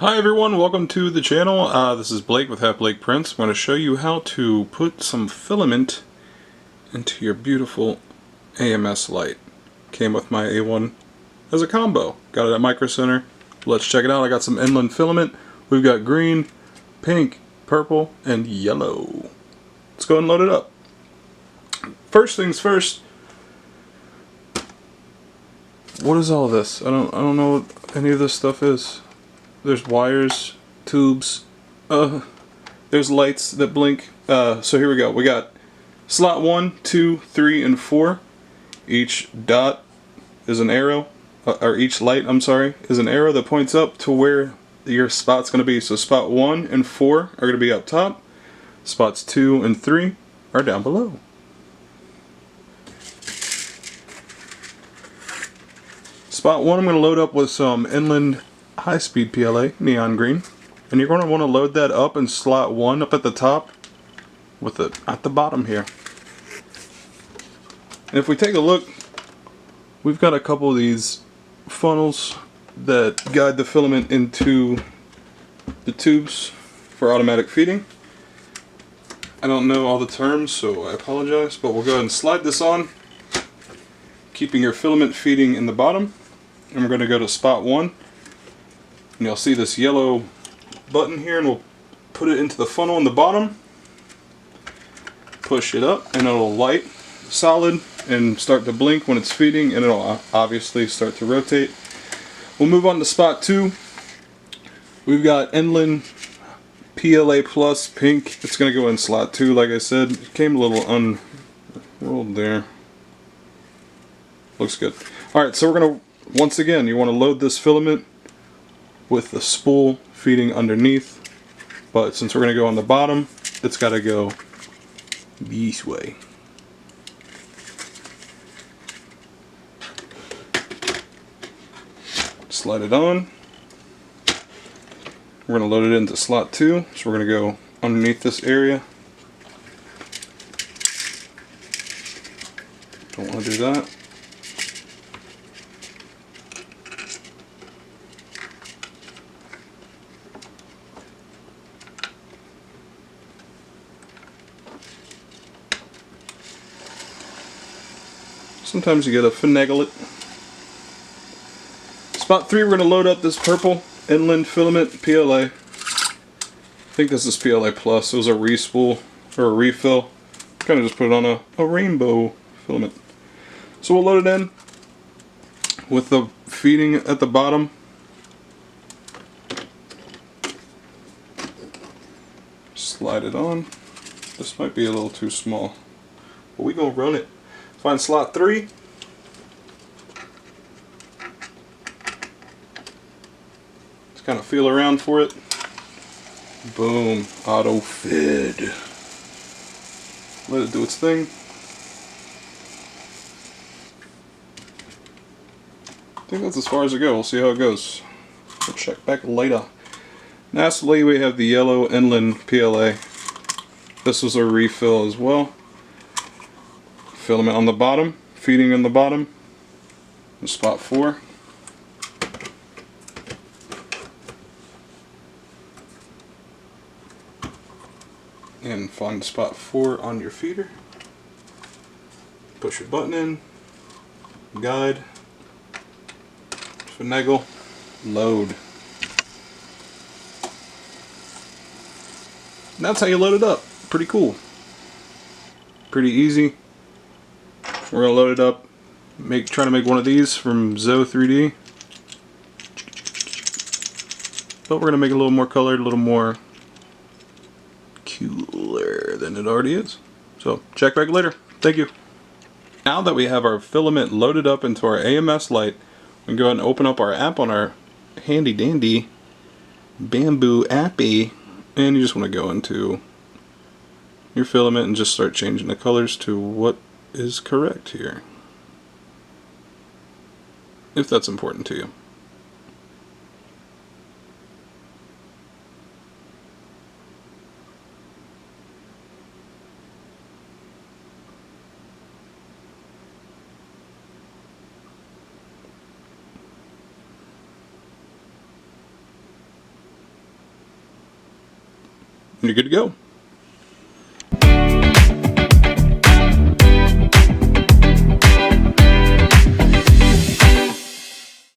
Hi everyone, welcome to the channel. This is Blake with Half Blake Prints. I'm going to show you how to put some filament into your beautiful AMS light. Came with my A1 as a combo. Got it at Micro Center. Let's check it out. I got some inland filament. We've got green, pink, purple, and yellow. Let's go and load it up. First things first. What is all this? I don't know what any of this stuff is. There's wires, tubes, there's lights that blink. So here we go. We got slot 1, 2, 3, and 4. Each dot is an arrow, or each light, I'm sorry, is an arrow that points up to where your spot's going to be. So spot 1 and 4 are going to be up top. Spots 2 and 3 are down below. Spot 1 I'm going to load up with some inland Highspeed PLA, neon green. And you're going to want to load that up in slot 1 up at the top with it at the bottom here. And if we take a look, we've got a couple of these funnels that guide the filament into the tubes for automatic feeding. I don't know all the terms, so I apologize, but we'll go ahead and slide this on, keeping your filament feeding in the bottom. And we're going to go to spot 1. And you'll see this yellow button here, and we'll put it into the funnel in the bottom. Push it up, and it'll light solid and start to blink when it's feeding, and it'll obviously start to rotate. We'll move on to spot 2. We've got inland PLA Plus pink. It's going to go in slot 2, like I said. It came a little unrolled there. Looks good. Alright, so we're going to, once again, you want to load this filament with the spool feeding underneath, but since we're going to go on the bottom, it's got to go this way. Slide it on. We're going to load it into slot 2, so we're going to go underneath this area. Don't want to do that. Sometimes you gotta finagle it. Spot 3, we're gonna load up this purple inland filament PLA. I think this is PLA Plus. It was a re-spool or a refill. Kind of just put it on a rainbow filament. So we'll load it in with the feeding at the bottom. Slide it on. This might be a little too small, but we gonna run it. Find slot 3. Just kind of feel around for it. Boom. Auto fed. Let it do its thing. I think that's as far as it goes. We'll see how it goes. We'll check back later. Lastly, we have the yellow inland PLA. This was a refill as well. Filament on the bottom, feeding in the bottom, in spot 4. And find spot 4 on your feeder. Push your button in, guide, finagle, load. And that's how you load it up. Pretty cool. Pretty easy. We're going to load it up, try to make one of these from Zo 3D. But we're going to make it a little more colored, a little more cooler than it already is. So check back later. Thank you. Now that we have our filament loaded up into our AMS light, we can go ahead and open up our app on our handy dandy Bamboo appy. And you just want to go into your filament and just start changing the colors to what is correct here, if that's important to you. you're good to go.